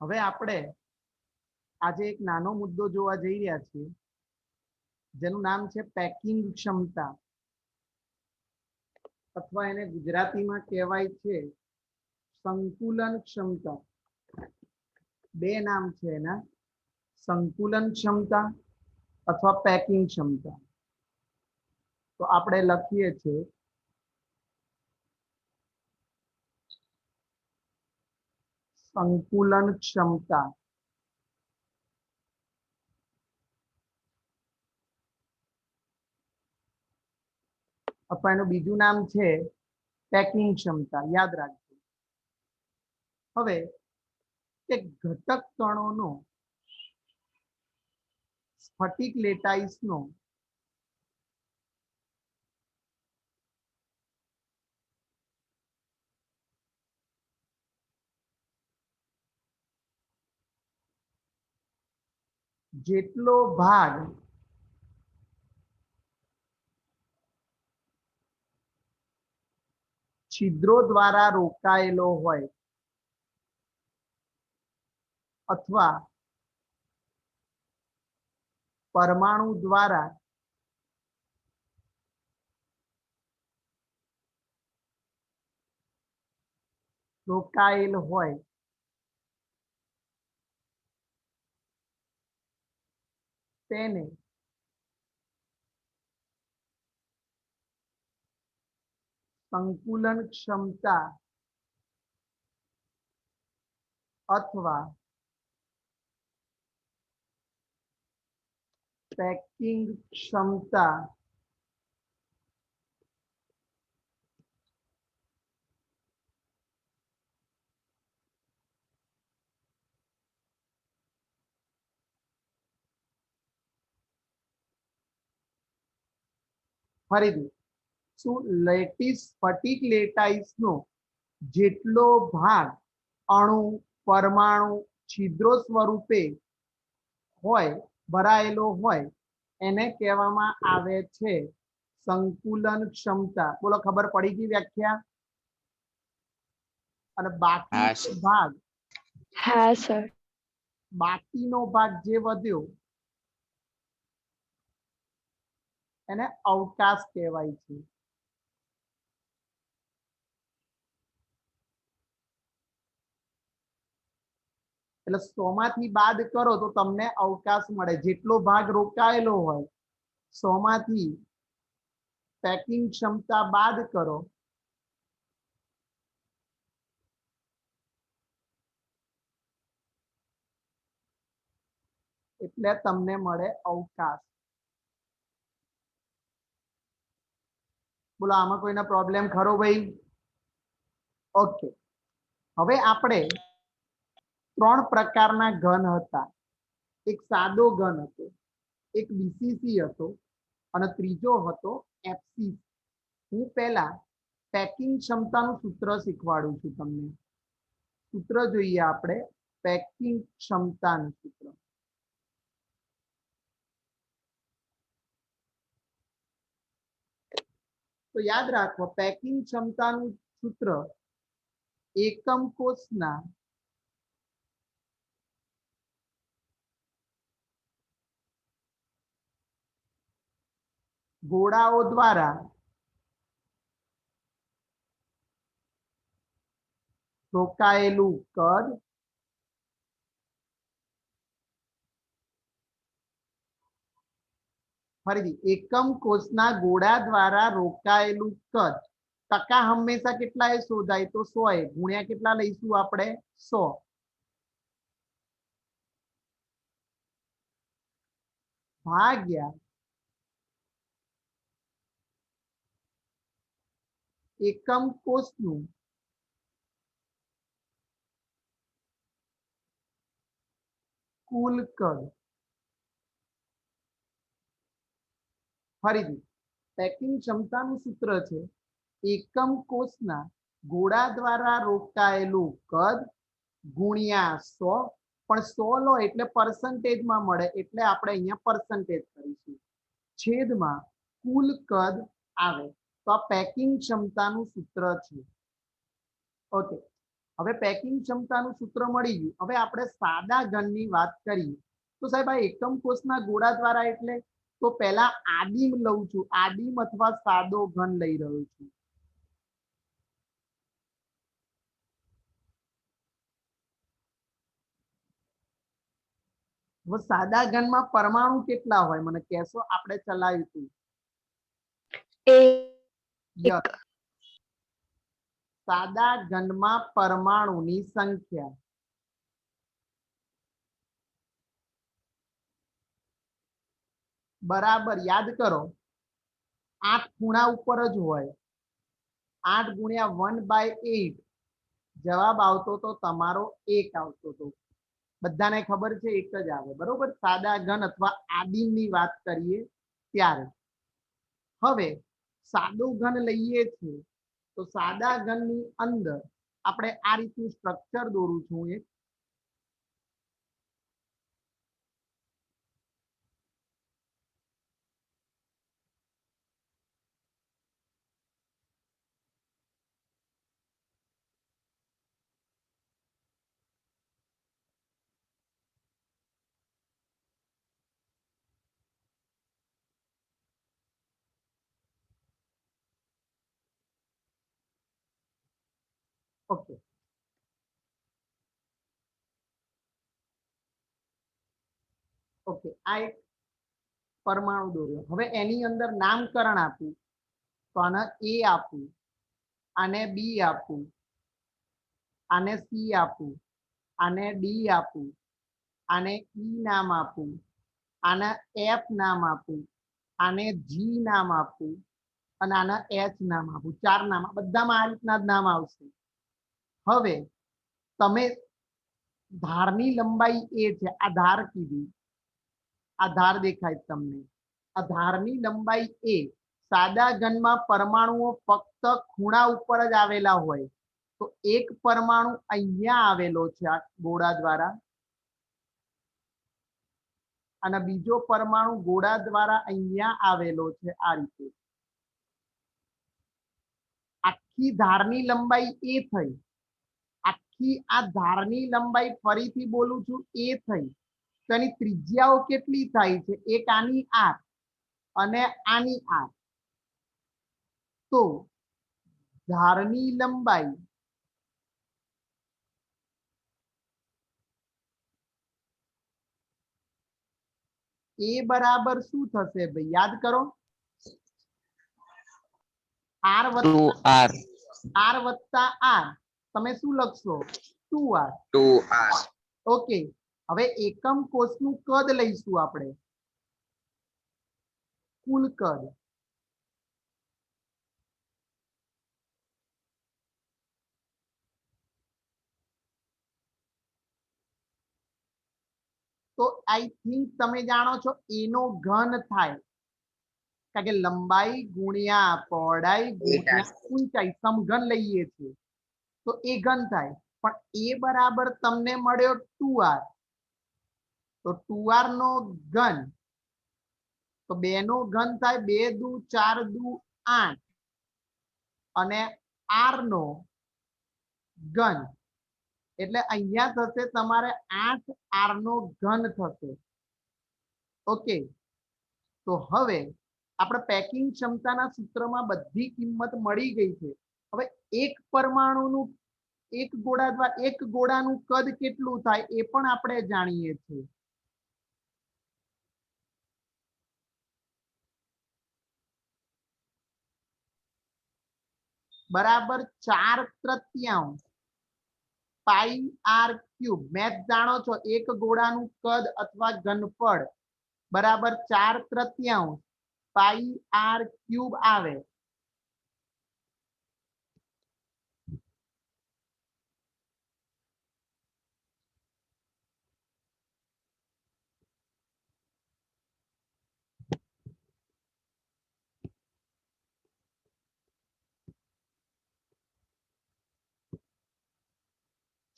હવે આપણે આજે એક નાનો મુદ્દો જોવા જઈ રહ્યા છીએ જેનું નામ છે પેકિંગ ક્ષમતા અથવા એને ગુજરાતીમાં કહેવાય છે સંકુલન ક્ષમતા. બે નામ છે એના, સંકુલન ક્ષમતા અથવા પેકિંગ ક્ષમતા. તો આપણે લખીએ છીએ સંકુલન ક્ષમતા. અથવા એનું બીજું નામ છે પેકિંગ ક્ષમતા, યાદ રાખજો. હવે એક ઘટક કણોનો સ્ફટિક લેટાઈસનો જેટલો ભાગ છિદ્રો દ્વારા રોકાયેલો હોય અથવા પરમાણુ દ્વારા રોકાયેલ હોય તેને સંકુલન ક્ષમતા અથવા પેકિંગ ક્ષમતા ફરીથી શું લેટિસ સ્ફટિક લેટાઈસનો જેટલો ભાગ અણુ પરમાણુ છિદ્રો સ્વરૂપે હોય ભરાયેલો હોય એને કહેવામાં આવે છે સંકુલન ક્ષમતા. બોલો, ખબર પડી ગઈ વ્યાખ્યા? અને બાકીનો ભાગ, हाँ सर। બાકીનો ભાગ જે વધ્યો એને અવકાશ કહેવાય છે. એટલે 100 માંથી બાદ કરો તો તમને અવકાશ મળે. જેટલો ભાગ રોકાયેલો હોય 100 માંથી પેકિંગ ક્ષમતા બાદ કરો એટલે તમને મળે અવકાશ. બોલો, આમાં કોઈને પ્રોબ્લેમ ખરો ભાઈ? ઓકે. હવે આપણે 3 પ્રકારના ઘન હતા. એક સાદો ઘન હતો, એક બીસીસી હતો અને ત્રીજો હતો એફસીસી. હું પહેલા પેકિંગ ક્ષમતાનું સૂત્ર શીખવાડું છું તમને. સૂત્ર જોઈએ આપણે, પેકિંગ ક્ષમતાનું સૂત્ર. તો યાદ રાખો, પેકિંગ ક્ષમતાનું સૂત્ર એકમ કોષના ગોળાઓ દ્વારા રોકાયેલું કદ ફરીથી એકમ કોષના ગોળા દ્વારા રોકાયેલું કદ. ટકા હંમેશા કેટલા એ શોધાય? તો 100 ગુણ્યા કેટલા લઈશું આપણે? 100 ભાગ્યા એકમ કોષનું કુલ કદ. ફરીથી પેકિંગ ક્ષમતાનું સૂત્ર છે એકમ કોષના ગોળા દ્વારા રોકાયેલું કદ ગુણ્યા 100. પણ 100 લો એટલે પર્સન્ટેજમાં મળે એટલે આપણે અહીંયા પર્સન્ટેજ કરીશું. છેદમાં કુલ કદ આવે. તો આ પેકિંગ ક્ષમતાનું સૂત્ર છે. ઓકે. હવે પેકિંગ ક્ષમતાનું સૂત્ર મળી ગયું. હવે આપણે સાદા ઘનની વાત કરીએ તો સાહેબ આ એકમ કોષના ગોળા દ્વારા એટલે તો પહેલા આદિમ લઉં છું, આદિમ અથવા સાદો ઘન લઈ રહ્યો છું. હવે સાદા ઘનમાં પરમાણુ કેટલા હોય મને કહેશો? આપણે ચલાવ્યું હતું. એક. સાદા ઘનમાં પરમાણુની સંખ્યા બરાબર યાદ કરો 8 ખૂણા ઉપર જ હોય. 8 ગુણ્યા 1/8 જવાબ આવતો તો તમારો 1 આવતો તો. બધાને ખબર છે 1 જ આવે. બરોબર. સાદા ઘન અથવા આદિમની વાત કરીએ ત્યારે. હવે સાદો ઘન લઈએ છીએ તો સાદા ઘનની અંદર આપણે આ રીતનું સ્ટ્રક્ચર દોરું છું. એક ઓકે. ઓકે આ એક પરમાણુ દોર્યો. હવે એની અંદર નામકરણ આપું તો આને એ આપું, આને બી આપું, આને સી આપું, આને ડી આપું, આને ઈ નામ આપું, આને એફ નામ આપું, આને જી નામ આપું અને આને એચ નામ આપું. 4 નામ. બધામાં આ રીતના જ નામ આવશે. હવે તમે ધારની લંબાઈ એ છે. આ ધાર કીધી, આ ધાર દેખાય તમને. આ ધારની લંબાઈ એ. સાદા ઘનમાં પરમાણુઓ ફક્ત ખૂણા ઉપર જ આવેલા હોય તો એક પરમાણુ અહીંયા આવેલો છે આ ગોળા દ્વારા અને બીજો પરમાણુ ગોળા દ્વારા અહીંયા આવેલો છે આ રીતે. આખી ધારની લંબાઈ એ થઈ. આખી આ ધારની લંબાઈ ફરીથી બોલું છું એ થઈ. તો એની ત્રિજ્યાઓ કેટલી થાય છે? એક આની આર અને આની આર. તો ધારની લંબાઈ એ બરાબર શું થશે ભાઈ? યાદ કરો. આર વત્તા આર. તમે શું લખશો? 2r. ઓકે. હવે એકમ કોષનું કદ લઈશું આપણે. કુલ કદ. તો આઈ થિંક તમે જાણો છો એનો ઘન થાય. કારણ કે લંબાઈ ગુણ્યા પહોળાઈ ગુણ્યા ઊંચાઈ સમઘન લઈએ છીએ તો એ ઘન થાય. પણ એ બરાબર તમને મળ્યો 2r. તો 2r નો ઘન તો 2 નો ઘન થાય 2 દુ 4 દુ 8 અને r નો ઘન એટલે અહીંયા થશે તમારે 8r નો ઘન થશે. ઓકે. તો હવે આપણે પેકિંગ ક્ષમતાના સૂત્રમાં બધી કિંમત મળી ગઈ છે. હવે એક પરમાણુનું એક ગોળા દ્વારા એક ગોળાનું કદ કેટલું થાય એ પણ આપણે જાણીએ છીએ. બરાબર 4/3 પાઈ આર ક્યુબ. મેથ જાણો છો. એક ગોળાનું કદ અથવા ઘનફળ બરાબર 4/3 પાઈ આર ક્યુબ આવે.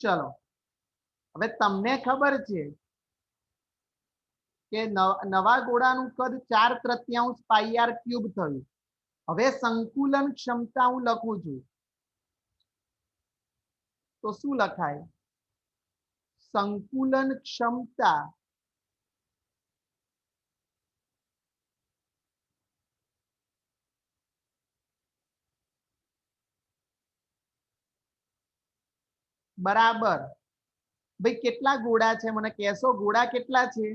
ચલો હવે તમને ખબર છે કે નવા ગોળાનું કદ 4/3 પાઈ આર ક્યુબ થયું. હવે સંકુલન ક્ષમતા હું લખું છું. તો શું લખાય? સંકુલન ક્ષમતા બરાબર ભાઈ કેટલા ગોળા છે મને કહેશો? ગોળા કેટલા છે?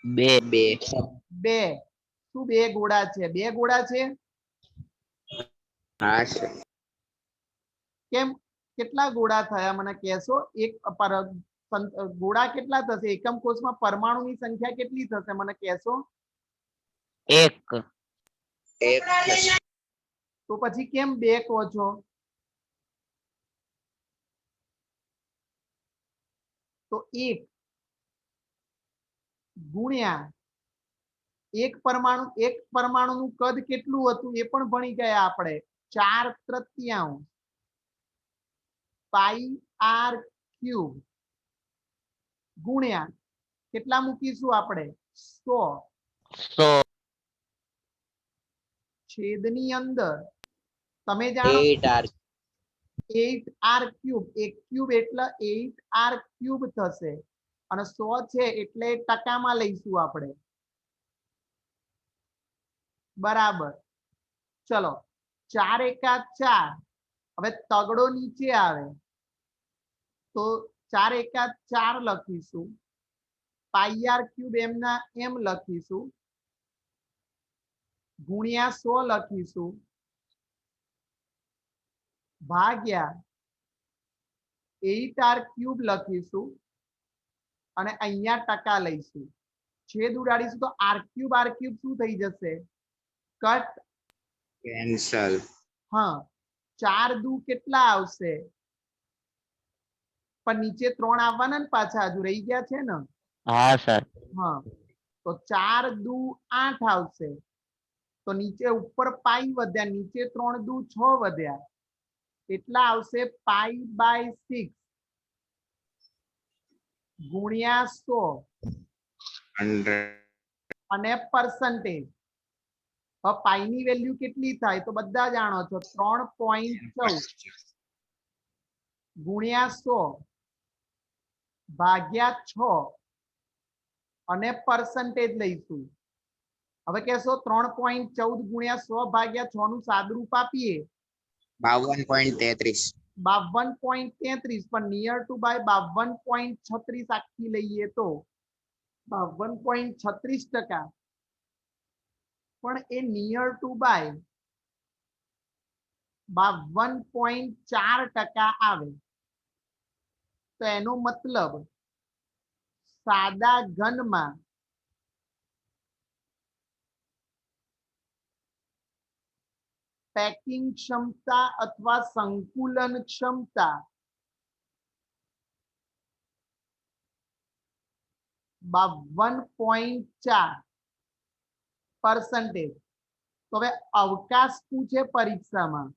બે બે બે. શું બે ગોળા છે? બે ગોળા છે. હા સર કેમ કેટલા ગોળા થયા મને કહેશો? એક પર ગોળા કેટલા થશે? એકમ કોષમાં પરમાણુની સંખ્યા કેટલી થશે મને કહેશો? એક તો પછી કેમ બે કહો છો? તો એક ગુણ્યા એક પરમાણુનું કદ કેટલું હતું એ પણ ભણી ગયા આપણે. 4/3 પાઈ આર ક્યુબ ગુણ્યા કેટલા મૂકીશું આપણે? 100 100 છેદની અંદર તમે જાણો 8r ક્યુબ. એક ક્યુબ એટલે 8r ક્યુબ થશે અને 100 છે એટલે ટકામાં લઈશું આપણે. બરાબર. ચલો 4 એકા 4. હવે તગડો નીચે આવે તો 4 એકા 4 લખીશું. પાઈ આર ક્યુબ એમના એમ લખીશું ગુણ્યા 100 લખીશું ભાગ્યા 8r ક્યુબ લખીશું અને અહીંયા ટકા લઈશું. છેદ ઉડાડીશું તો r ક્યુબ શું થઈ જશે? કટ. કેન્સલ. હા 4 દુ કેટલા આવશે? પણ નીચે 3 આવવાના ને પાછા હજુ રહી ગયા છે ને. હા સર હા તો 4 દુ 8 આવશે. તો નીચે ઉપર પાઈ વધ્યા, નીચે 3 દુ 6 વધ્યા એટલા આવશે પાઈ બાય 6 ગુણ્યા 100 અને પરસેન્ટેજ. હવે પાઈની વેલ્યુ કેટલી થાય તો બધા જાણો છો 3.14 ગુણ્યા 100 ભાગ્યા 6 અને પરસેન્ટેજ લઈશું. હવે કહેશો 3.14 ગુણ્યા 100 ભાગ્યા 6 નું સાદુરૂપ આપીએ 52.33 52.33 પણ નિયર ટુ બાય 52.36 આખી લઈએ તો 52.36%. પણ એ નિયર ટુ બાય 52.4% આવે. તો એનો મતલબ સાદા ઘનમાં પેકિંગ ક્ષમતા અથવા સંકુલન ક્ષમતા 52.4%. તો હવે અવકાશ પૂછે પરીક્ષામાં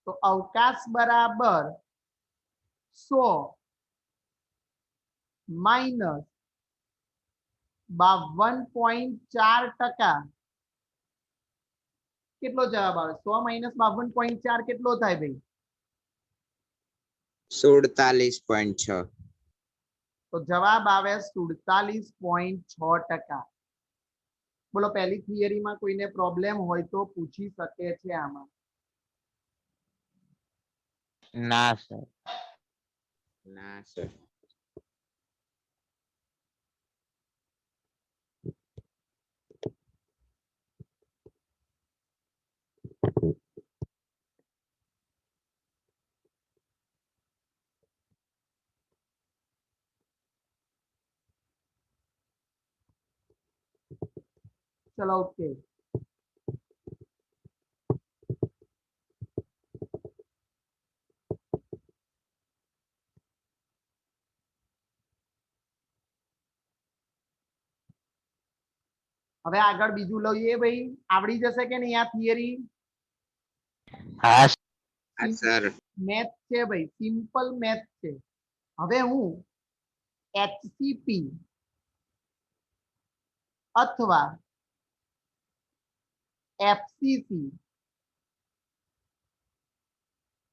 તો અવકાશ બરાબર 100 માઇનસ 52.4%. કેટલો જવાબ આવે? 100 માઇનસ 52.4 કેટલો થાય ભાઈ? 47.6 તો જવાબ આવે 47.6%. બોલો પહેલી થિયરીમાં કોઈને પ્રોબ્લેમ હોય તો પૂછી શકે છે આમાં. ના સર ના સર ચલો ઓકે. હવે આગળ બીજું લઈએ ભાઈ. આવડી જશે કે નહીં આ થિયરી? હા સર મેથ છે ભાઈ, સિમ્પલ મેથ છે. હવે હું HCP અથવા FCC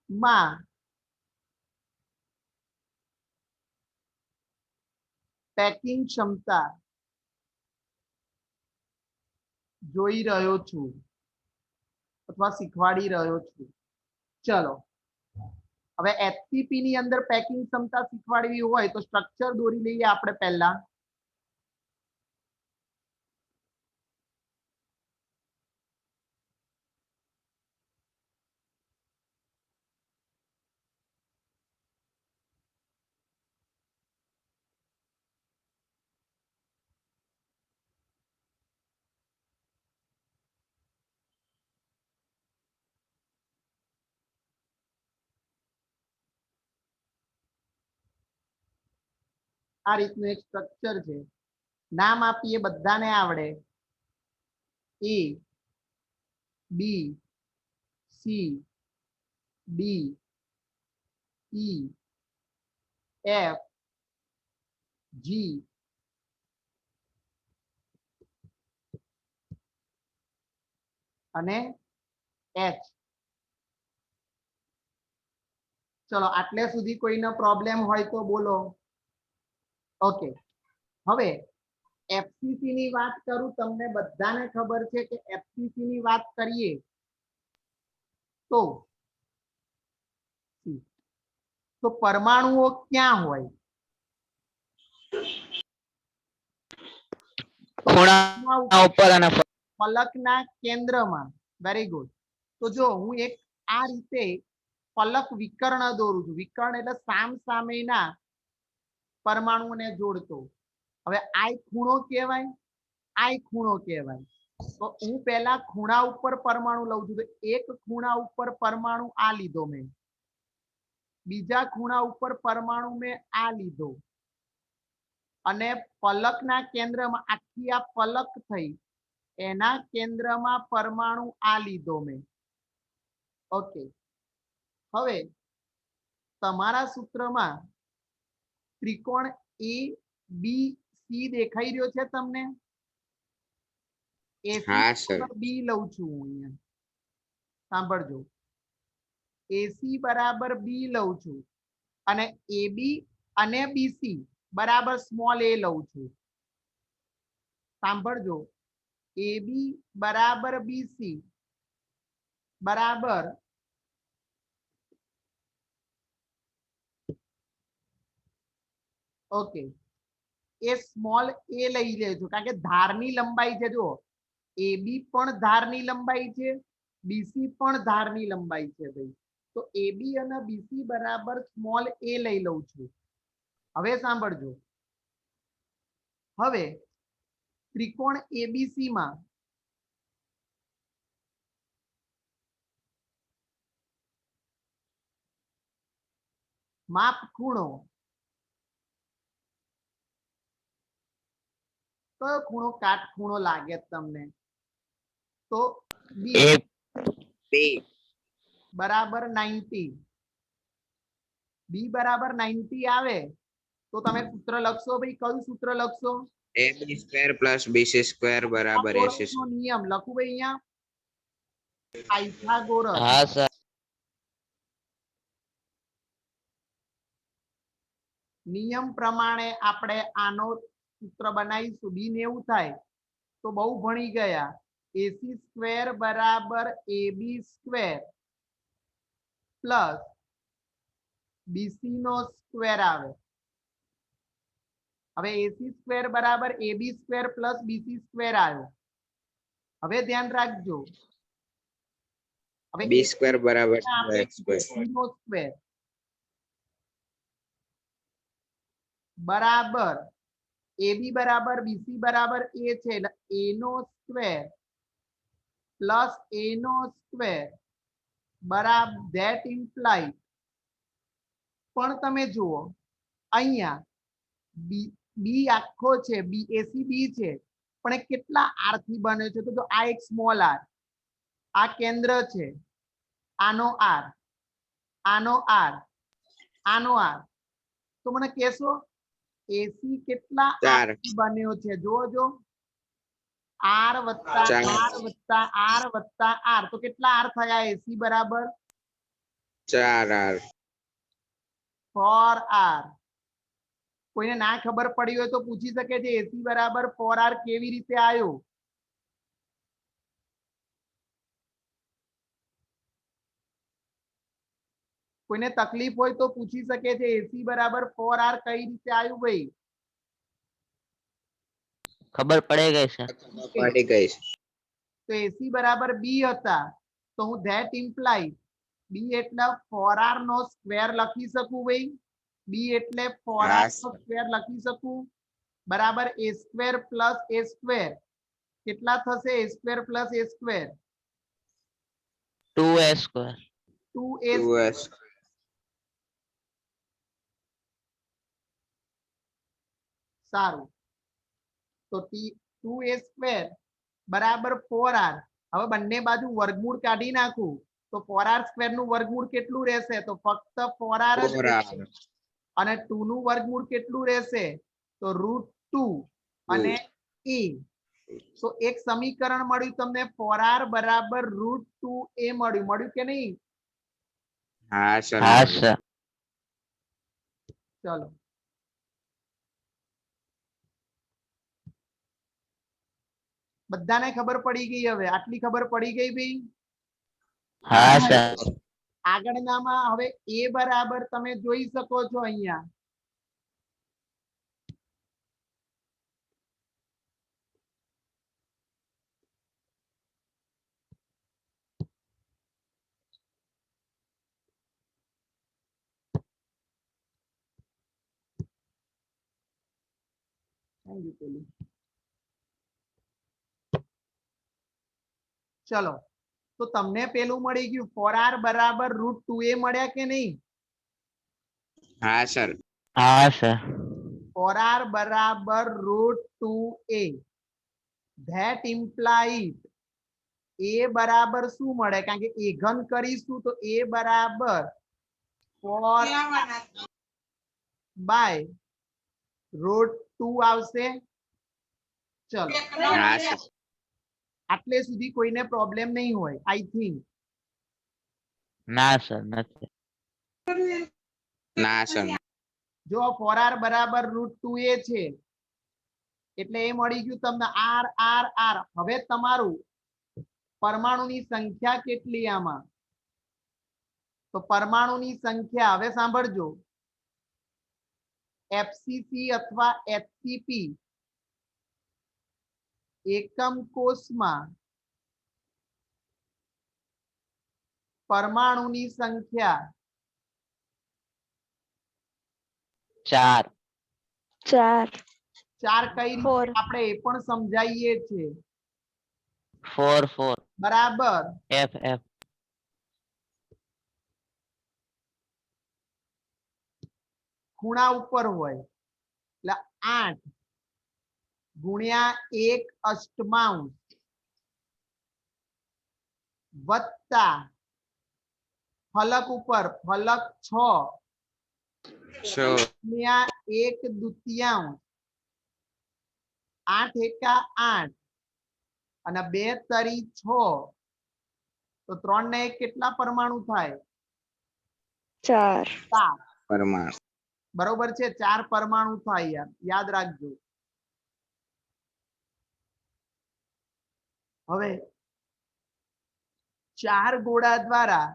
માં પેકિંગ ક્ષમતા જોઈ રહ્યો છું અથવા શીખવાડી રહ્યો છું. ચલો હવે એચસીપી ની અંદર પેકિંગ ક્ષમતા શીખવાડવી હોય તો સ્ટ્રક્ચર દોરી લઈએ આપણે પહેલા. આ રીતનું એક સ્ટ્રક્ચર છે. નામ આપીએ, બધાને આવડે. A B C D E F G અને એચ. ચલો આટલે સુધી કોઈનો પ્રોબ્લેમ હોય તો બોલો. ઓકે, હવે એફસીસી ની વાત કરું. તમને બધાને ખબર છે કે એફસીસી ની વાત કરીએ તો પરમાણુઓ ક્યાં હોય? ખૂણા ઉપર અને ફલકના કેન્દ્રમાં. Very good. તો જો હું એક આ રીતે ફલક વિકર્ણ દોરું છું. વિકર્ણ એટલે સામ સામેના પરમાણુઓને જોડતો. હવે આ ખૂણો કહેવાય, આ ખૂણો કહેવાય. તો હું પહેલા ખૂણા ઉપર પરમાણુ લઉં છું. તો એક ખૂણા ઉપર પરમાણુ આ લીધો મેં, બીજા ખૂણા ઉપર પરમાણુ મેં આ લીધો, અને ફલકના કેન્દ્રમાં આખી આ ફલક થઈ એના કેન્દ્રમાં પરમાણુ આ લીધો મેં. ઓકે, હવે તમારા સૂત્રમાં ત્રિકોણ એ બી સી દેખાઈ રહ્યો છે તમને? બી લઉં છું હું અહીંયા. સાંભળજો, એસી બરાબર બી લઉં છું અને એબી અને બીસી બરાબર સ્મોલ એ લઉં છું. સાંભળજો, એબી બરાબર બીસી બરાબર ઓકે, એ સ્મોલ એ લઈ લેજો કારણ કે ધારની લંબાઈ છે. જો એબી પણ ધારની લંબાઈ છે, બીસી પણ ધારની લંબાઈ છે ભાઈ. તો એબી અને બીસી બરાબર સ્મોલ એ લઈ લઉં છું. હવે સાંભળજો, હવે ત્રિકોણ એબીસી માં માપ ખૂણો કયો ખૂણો કાટખૂણો લાગે તમને? તો બી બરાબર 90. બી બરાબર 90 આવે તો તમે સૂત્ર લખશો ભાઈ. કયું સૂત્ર લખશો? AB square plus BC square બરાબર AC નો નિયમ લખું ભાઈ અહીંયા. પાયથાગોરસ. હા સર. નિયમ પ્રમાણે આપણે આનો સૂત્ર બનાવીશું. બી 90 થાય તો બહુ ભણી ગયા. એસી સ્ક્વેર બરાબર એબી સ્ક્વેર પ્લસ બીસી નો સ્ક્વેર આવે. હવે એસી સ્ક્વેર બરાબર AB square plus BC square આવ્યો. હવે ધ્યાન રાખજો, હવે બી સ્ક્વેર બરાબર નો સ્ક્વેર બરાબર એબી બરાબર બીસી બરાબર એ છે એટલે એ નો સ્ક્વેર પ્લસ એ નો સ્ક્વેર બરાબર ધેટ ઇમ્પ્લાય. પણ તમે જુઓ અહીંયા બી આખો છે, બી એસી બી છે, પણ એ કેટલા આર થી બને છે? તો આ એક સ્મોલ આર, આ કેન્દ્ર છે, આનો આર, આનો આર, આનો આર. તો મને કહેશો એસી કેટલા આર થી બન્યો છે? જોજો, આર વત્તા આર વત્તા આર વત્તા આર. તો કેટલા આર થયા એસી બરાબર? 4 આર. 4 આર. કોઈને ના ખબર પડી હોય તો પૂછી શકે છે એસી બરાબર 4r કેવી રીતે આવ્યો? કોઈને તકલીફ હોય તો પૂછી શકે છે એસી બરાબર 4r કઈ રીતે આવ્યું ભાઈ? ખબર પડે ગઈ છે. પડી ગઈ છે. તો એસી બરાબર બી હતા તો હું ધેટ ઇમ્પ્લાય બી એટલે 4r નો સ્ક્વેર લખી શકું ભાઈ. બી એટલે 4r હા, નો સ્ક્વેર લખી શકું બરાબર એ સ્ક્વેર પ્લસ એ સ્ક્વેર કેટલા થશે? એ સ્ક્વેર પ્લસ એ square 2a square. 2a 2s સારું તો 2a સ્ક્વેર બરાબર 4r. હવે બંને બાજુ વર્ગમૂળ કાઢી નાખું તો 4r સ્ક્વેર નું વર્ગમૂળ કેટલું રહેશે? તો ફક્ત 4r જ 4r રહેશે. અને 2 નું વર્ગમૂળ કેટલું રહેશે? તો √2 અને e. તો એક સમીકરણ મળ્યું તમને 4r બરાબર √2a મળ્યું કે નહીં? હા સર. હા સર. ચલો બધાને ખબર પડી ગઈ? હવે આટલી ખબર પડી ગઈ ભાઈ? હા સર. આગળનામાં હવે એ બરાબર તમે જોઈ શકો છો અહીંયા ચલો તો તમને પેલું મળી ગયું 4r બરાબર √2a મળ્યા કે નહીં? હા સર. હા સર. 4r બરાબર √2a ધેટ ઇમ્પ્લાઇડ a બરાબર શું મળે? કારણ કે એ ઘન કરીશું તો a બરાબર 4 બાય √2 આવશે. ચલો હા સર. આટલે સુધી કોઈને પ્રોબ્લેમ નહીં હોય આઈ થિંક. ના સર નથી. ના સર. જો 4r બરાબર √2a છે એટલે એ મળી ગયું તમને r r r. હવે તમારું પરમાણુની સંખ્યા કેટલી આમાં? તો પરમાણુની સંખ્યા હવે સાંભળજો એફસીસી અથવા એચસીપી એકમ કોષમાં પરમાણુની સંખ્યા 4. 4. 4 કઈ રીતે 4. આપણે એ પણ સમજાવીએ છીએ 4 4. બરાબર. F F. ખૂણા ઉપર હોય એટલે 8 ગુણ્યા 1 અષ્ટમાંશ વત્તા ફલક ઉપર ફલક 6 ગુણ્યા 1 દૂતીયાંશ 8 એકા 8 અને 2 તરી 6 તો 3 ને 1 કેટલા પરમાણુ થાય? 4. 4. પરમાણુ. બરોબર છે 4 પરમાણુ થાય યાર યાદ રાખજો. હવે 4 ગોળા દ્વારા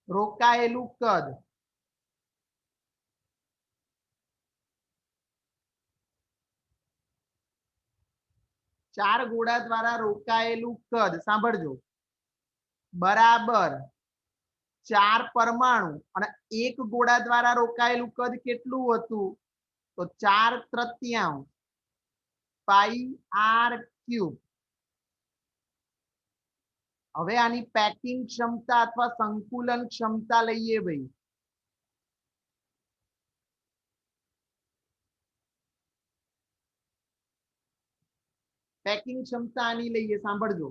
રોકાયેલું કદ સાંભળજો બરાબર 4 પરમાણુ અને એક ગોળા દ્વારા રોકાયેલું કદ કેટલું હતું? તો 4/3 પાઈ r ક્યુબ. હવે આની પેકિંગ ક્ષમતા અથવા સંકુલન ક્ષમતા લઈએ ભાઈ. પેકિંગ ક્ષમતા આની લઈએ સાંભળજો.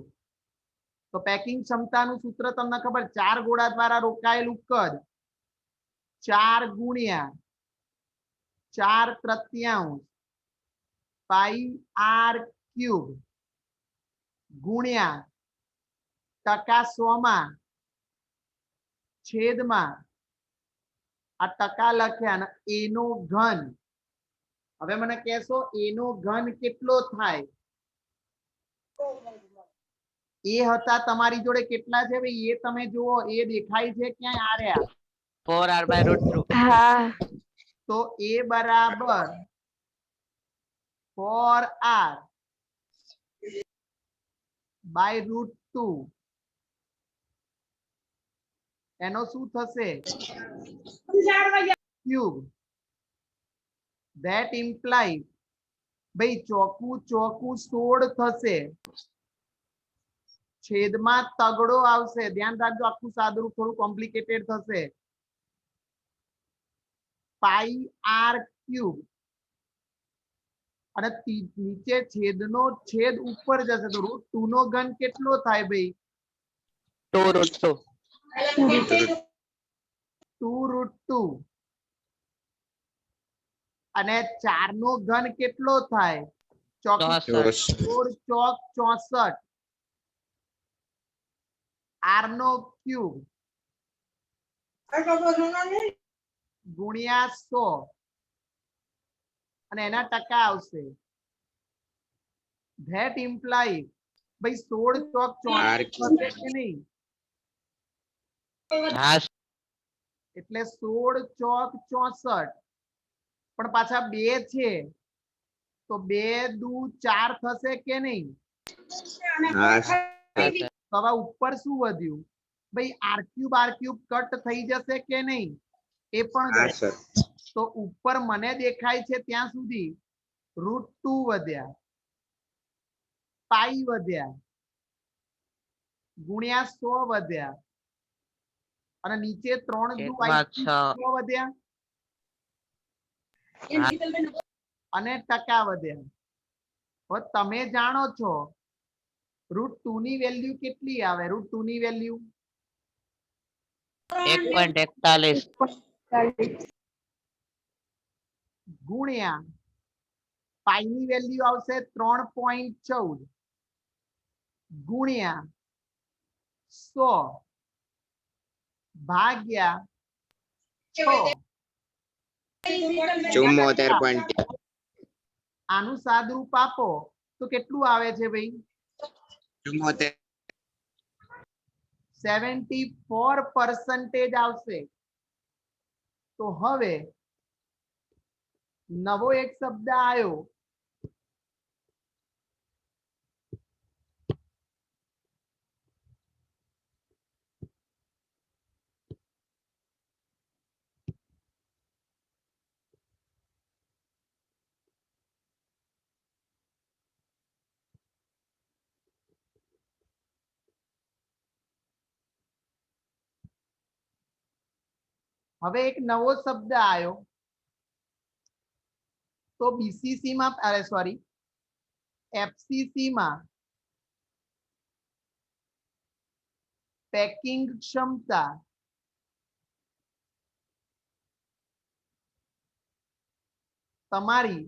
તો પેકિંગ ક્ષમતાનું સૂત્ર તમને ખબર 4 ગોળા દ્વારા રોકાયેલું કદ 4 ગુણ્યા 4/3 પાઈ r ક્યુબ ગુણ્યા ટકા 100 માં છેદમાં આ ટકા લખ્યા અને a નો ઘન. હવે મને કહેશો a નો ઘન કેટલો થાય? એ હતા તમારી જોડે કેટલા છે ભાઈ? એ તમે જુઓ, એ દેખાય છે ક્યાંય? આ રહ્યા. 4r by root 2. હા. તો a બરાબર 4r by root 2. એનો શું થશે? ક્યુબ. That implies ભાઈ ચોકું ચોકું 16 થશે. છેદમાં તગડો આવશે. ધ્યાન રાખજો, આખું સાદુરૂપ થોડું કોમ્પ્લિકેટેડ થશે. પાઈ આર ક્યુબ અને નીચે છેદનો છેદ ઉપર જશે તો રૂટ 2 નો ઘન કેટલો થાય ભાઈ? 2 root 2. 2 રૂટ 2. અને 4 નો ઘન કેટલો થાય? 64. 16 ચોક 64. આર નો ક્યુબ ગુણ્યા 100 અને એના ટકા આવશે. ધેટ ઇમ્પ્લાય ભાઈ 16 ચોક 64 થશે કે નહીં? હા એટલે 16 ચોક 64 પણ પાછા 2 છે તો 2 દુ 4 થશે કે નહીં? હા સર. તો હવે ઉપર શું વધ્યું ભાઈ? આર ક્યુબ કટ થઈ જશે કે નહીં? એ પણ હા જશે. સર. તો ઉપર મને દેખાય છે ત્યાં સુધી રૂટ 2 વધ્યા, પાઈ વધ્યા, ગુણ્યા 100 વધ્યા અને નીચે 3 દુ છેદમાં 6 વધ્યા અને ટકા વધ્યા. હવે તમે જાણો છો રૂટ 2 ની વેલ્યુ કેટલી આવે? રૂટ 2 ની વેલ્યુ 1.41. ગુણ્યા પાઈ ની વેલ્યુ આવશે 3.14 ગુણ્યા 100 ભાગ્યા 6. 74.3. આનું સાદુરૂપ આપો તો કેટલું આવે છે ભાઈ? 74. 74% આવશે. તો હવે નવો એક શબ્દ આવ્યો, હવે એક નવો શબ્દ આવ્યો. તો બીસીસી માં અરે સોરી એફસીસી માં પેકિંગ ક્ષમતા તમારી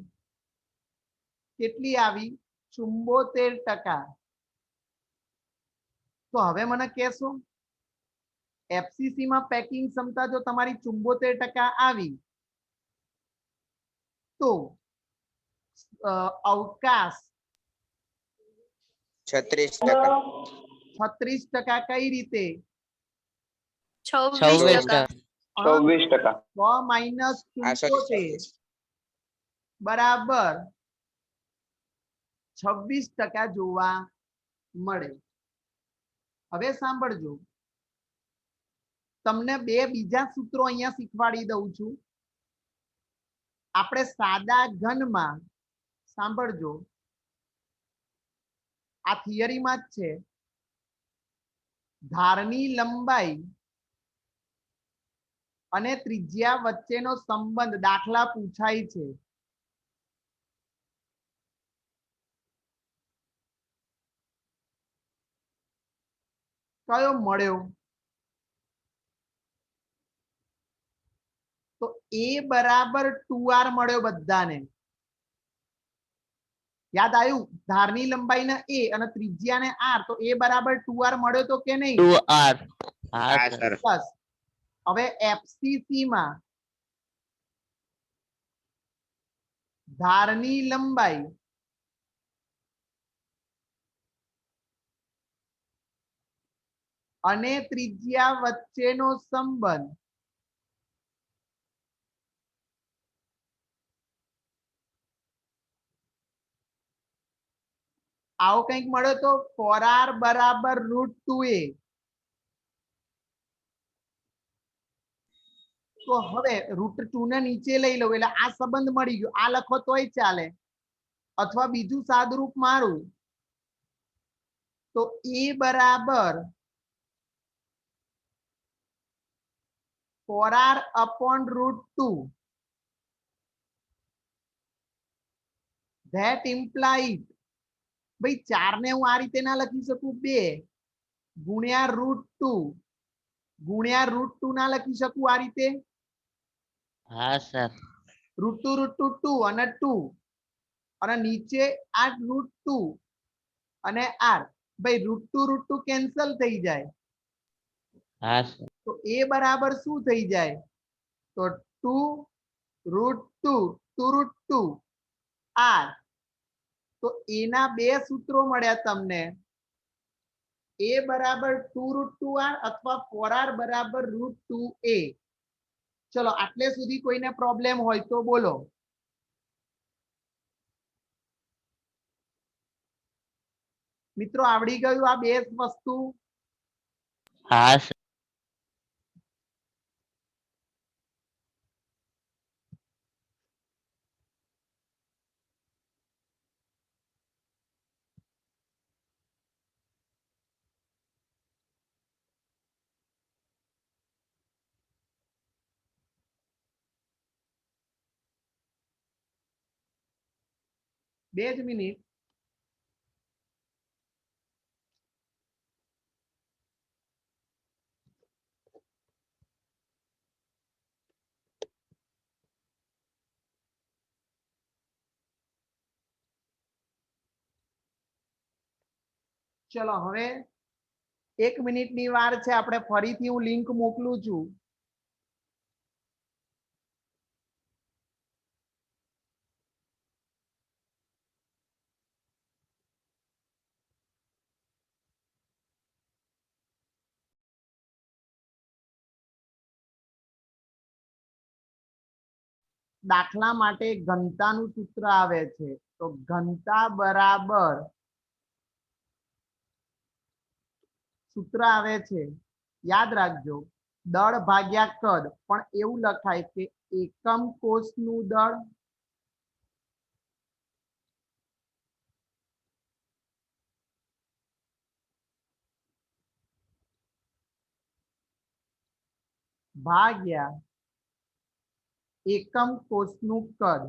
કેટલી આવી? 74%. તો હવે મને કહેશો એફસીસી માં પેકિંગ ક્ષમતા જો તમારી 74% આવી તો અવકાશ 36%. 36% કઈ રીતે? 26. 100 માઇનસ 74 બરાબર 26% જોવા મળે. હવે સાંભળજો, તમને બે બીજા સૂત્રો અહીંયા શીખવાડી દઉં છું. આપણે સાદા ઘનમાં સાંભળજો, આ થિયરીમાં જ છે. ધારની લંબાઈ અને ત્રિજ્યા વચ્ચેનો સંબંધ દાખલા પૂછાય છે. કયો મળ્યો? તો a બરાબર 2r મળ્યો બધાને. યાદ આવ્યું? ધારની લંબાઈ ને a અને ત્રિજ્યા ને r, તો a બરાબર 2r મળ્યો તો કે નહીં? 2r. હા સર. બસ હવે એફસીસી માં ધારની લંબાઈ અને ત્રિજ્યા વચ્ચેનો સંબંધ આવો કંઈક મળ્યો તો 4r બરાબર √2a. તો હવે √2 ને નીચે લઈ લો એટલે આ સંબંધ મળી ગયો. આ લખો તોય ચાલે, અથવા બીજું સાદુરૂપ મારું તો a બરાબર 4r upon √2. That implies ભાઈ 4 ને હું આ રીતે ના લખી શકું, 2 ગુણ્યા √2 ગુણ્યા √2 ના લખી શકું આ રીતે. હા સર. √2 2 અને 2 અને નીચે આ √2 અને r. ભાઈ √2 કેન્સલ થઈ જાય. હા સર. તો a બરાબર શું થઈ જાય? તો 2 √2 r. તો a ના બે સૂત્રો મળ્યા તમને. a બરાબર 2 √2r અથવા 4r બરાબર √2a. ચલો આટલે સુધી કોઈને પ્રોબ્લેમ હોય તો બોલો. મિત્રો આવડી ગયું આ બે વસ્તુ? હા સર. બે જ મિનિટ. ચલો હવે 1 મિનિટની વાર છે. આપણે ફરીથી હું લિંક મોકલું છું. દાખલા માટે ઘનતાનું સૂત્ર આવે છે. તો ઘનતા બરાબર સૂત્ર આવે છે, યાદ રાખજો, દળ ભાગ્યા કદ. પણ એવું લખાય કે એકમ કોષનું દળ ભાગ્યા એકમ કોષનું કદ.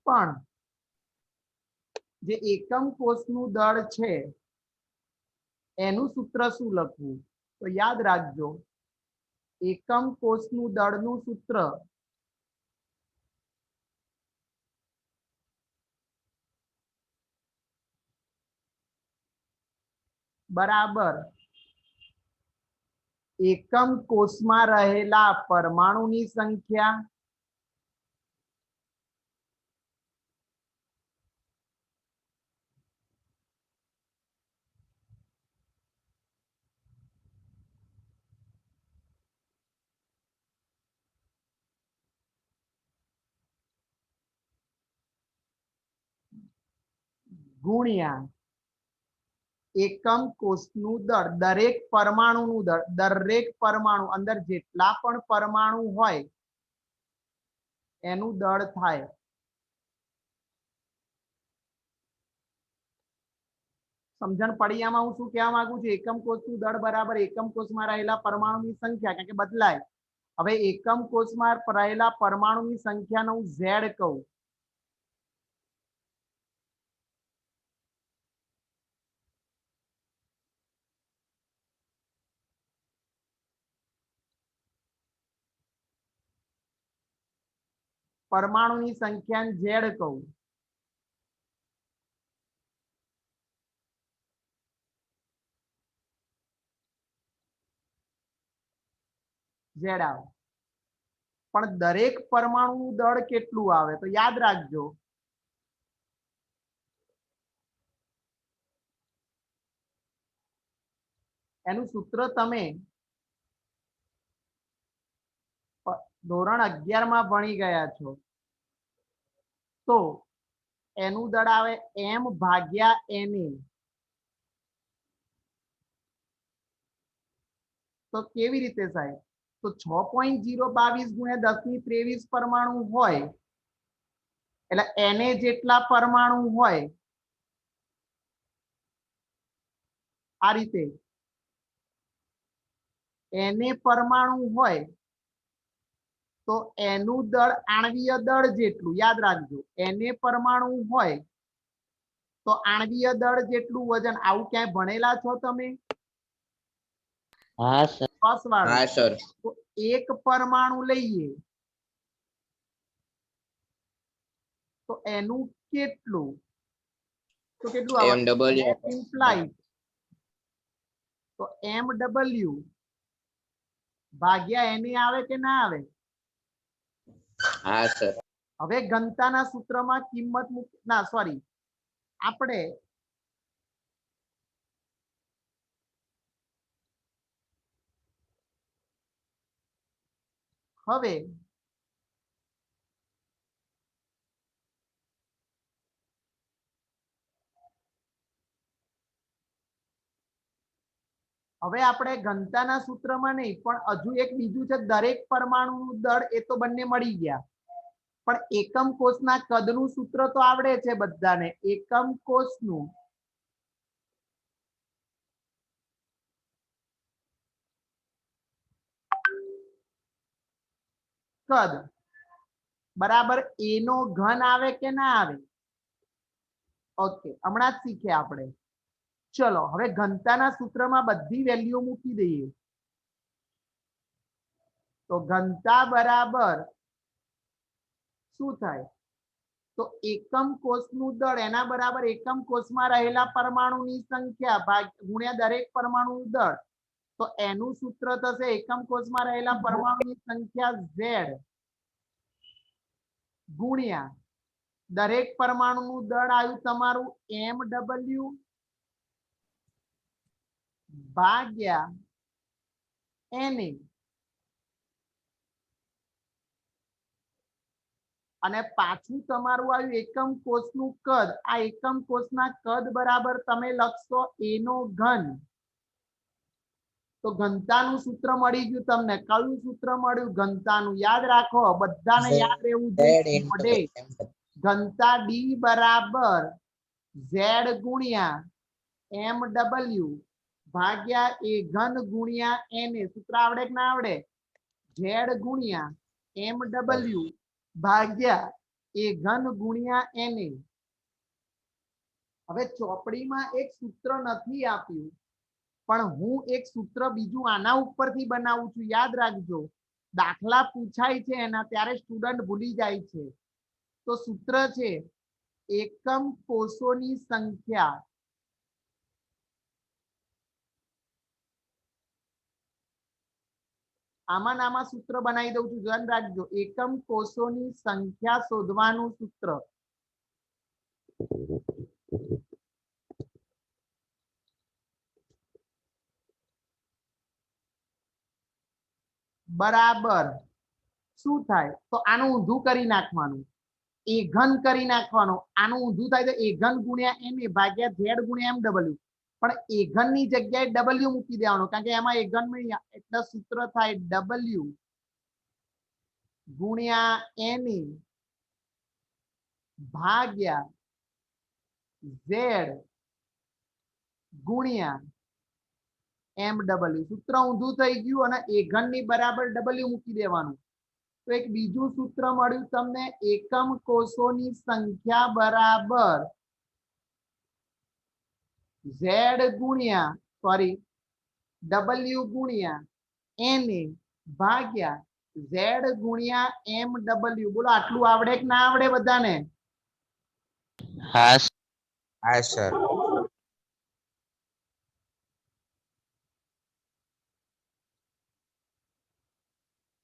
પણ જે એકમ કોષનું દળ છે એનું સૂત્ર શું લખવું? તો યાદ રાખજો, એકમ કોષનું દળનું સૂત્ર બરાબર એકમ કોષમાં રહેલા પરમાણુની સંખ્યા ગુણ્યા એકમ કોષનું દળ. દરેક પરમાણુનું દળ, દરેક પરમાણુ અંદર જેટલા પણ પરમાણુ હોય એનું દળ થાય. સમજણ પડી આમાં હું શું કહેવા માંગુ છું? એકમ કોષનું દળ બરાબર એકમ કોષમાં રહેલા પરમાણુની સંખ્યા, કારણ કે બદલાય. હવે એકમ કોષમાં રહેલા પરમાણુની સંખ્યાનો હું Z કહું. પરમાણુની સંખ્યાને ઝેડ કહું, ઝેડ આવે, પણ દરેક પરમાણુનું દળ કેટલું આવે તો યાદ રાખજો એનું સૂત્ર તમે ધોરણ 11 માં ભણી ગયા છો, તો એનું દળ આવે m ભાગ્યા na. તો કેવી રીતે સાહેબ? તો 6.022 ગુણ્યા 10 ની 23 પરમાણુ હોય એટલે Na જેટલા પરમાણુ હોય આ રીતે Na પરમાણુ હોય તો એનું દળ આણ્વીય દળ જેટલું યાદ રાખજો. Na પરમાણુ હોય તો આણ્વીય દળ જેટલું વજન. આવું ક્યાંય ભણેલા છો તમે? હા સર. હા સર. તો એક પરમાણુ લઈએ તો એનું કેટલું? તો કેટલું આવે? MW. ઇમ્પ્લાઇડ તો MW ભાગ્યા Na આવે કે ના આવે? હા સર. હવે ઘનતાના સૂત્રમાં કિંમત ના સોરી આપણે હવે આપણે ઘનતાના સૂત્રમાં નહીં પણ હજુ એક બીજું છે દરેક પરમાણુનું દળ. એ તો બંને મળી ગયા, પણ એકમ કોષના કદનું સૂત્ર તો આવડે છે બધાને. એકમ કોષનું કદ બરાબર a નો ઘન આવે કે ના આવે? ઓકે, હમણાં જ શીખ્યા આપણે. ચલો હવે ઘનતાના સૂત્રમાં બધી વેલ્યુ મૂકી દઈએ. તો ઘનતા બરાબર શું થાય? તો એકમ કોષનું દળ એના બરાબર એકમ કોષમાં રહેલા પરમાણુની સંખ્યા ગુણ્યા દરેક પરમાણુનું દળ. તો એનું સૂત્ર થશે એકમ કોષમાં રહેલા પરમાણુની સંખ્યા Z ગુણ્યા દરેક પરમાણુનું દળ આવ્યું તમારું MW ભાગ્યા Na. અને પાછું તમારું આવ્યું એકમ કોષનું કદ. આ એકમ કોષના કદ બરાબર તમે લખશો a નો ઘન. તો ઘનતાનું સૂત્ર મળી ગયું તમને. કયું સૂત્ર મળ્યું? ઘનતાનું. યાદ રાખો, બધાને યાદ રહેવું જોઈએ. ઘનતા D બરાબર Z ગુણ્યા MW ભાગ્યા a ઘન ગુણ્યા Na. સૂત્ર આવડે કે ના આવડે? Z ગુણ્યા MW ભાગ્યા a ઘન ગુણ્યા Na. હવે ચોપડીમાં એક સૂત્ર નથી આપ્યું, પણ હું એક સૂત્ર બીજું આના ઉપરથી બનાવું છું. યાદ રાખજો, દાખલા પૂછાય છે એના ત્યારે સ્ટુડન્ટ ભૂલી જાય છે. તો સૂત્ર છે એકમ કોષોની સંખ્યા આમાં સૂત્ર બનાવી દઉં છું, ધ્યાન રાખજો. એકમ કોષોની સંખ્યા શોધવાનું સૂત્ર બરાબર શું થાય? તો આનું ઊંધું કરી નાખવાનું, એ ઘન કરી નાખવાનું. આનું ઊંધું થાય તો એ ઘન ગુણ્યા Na ભાગ્યા Z ગુણ્યા MW. પણ એ ઘન ની જગ્યાએ W મૂકી દેવાનું, કારણ કે એમાં એ ઘન એટલે સૂત્ર થાય W ગુણ્યા Na ભાગ્યા Z ગુણ્યા MW. સૂત્ર ઊંધું થઈ ગયું અને એ ઘન ની બરાબર W મૂકી દેવાનું. તો એક બીજું સૂત્ર મળ્યું તમને, એકમ કોષોની સંખ્યા બરાબર Z ગુણ્યા W ગુણ્યા Na ભાગ્યા ઝેડ ગુણ્યા એમ ડબલ્યુ. બોલો આટલું આવડે કે ના આવડે બધાને? હા સર. હા સર.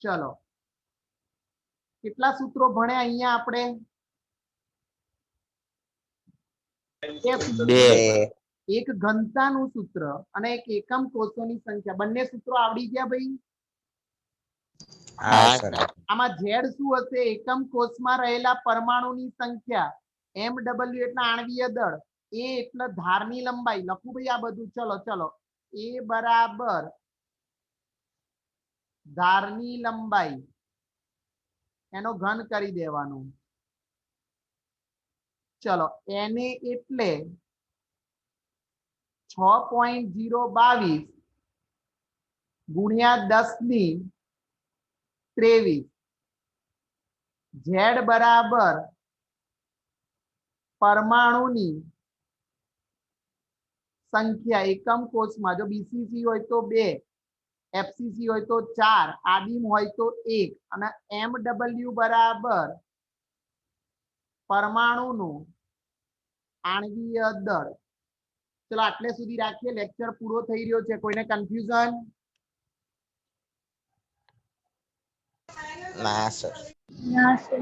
ચલો કેટલા સૂત્રો ભણ્યા અહીંયા આપણે? બે સૂત્રો. બે. એક ઘનતાનું સૂત્ર અને એક એકમ કોષોની સંખ્યા. બંને સૂત્રો આવડી ગયા ભાઈ? હા સર. આમાં ઝેડ શું હશે? એકમ કોષમાં રહેલા પરમાણુની સંખ્યા. એમ ડબલ્યુ એટલે આણ્વીય દળ. એ એટલે ધારની લંબાઈ. લખું ભાઈ આ બધું? ચલો એ બરાબર ધારની લંબાઈ એનો ઘન કરી દેવાનો. ચલો એને એટલે 6.022 ગુણ્યા 10⁻23. ઝેડ બરાબર પરમાણુની સંખ્યા એકમ કોષમાં. જો બીસીસી હોય તો 2, એફસીસી હોય તો 4, આદિમ હોય તો 1 અને એમ ડબલ્યુ બરાબર પરમાણુનું આણ્વીય દળ. ચલો આટલે સુધી રાખીએ. લેક્ચર પૂરો થઈ રહ્યો છે. કોઈને કન્ફ્યુઝન? ના સર. ના સર.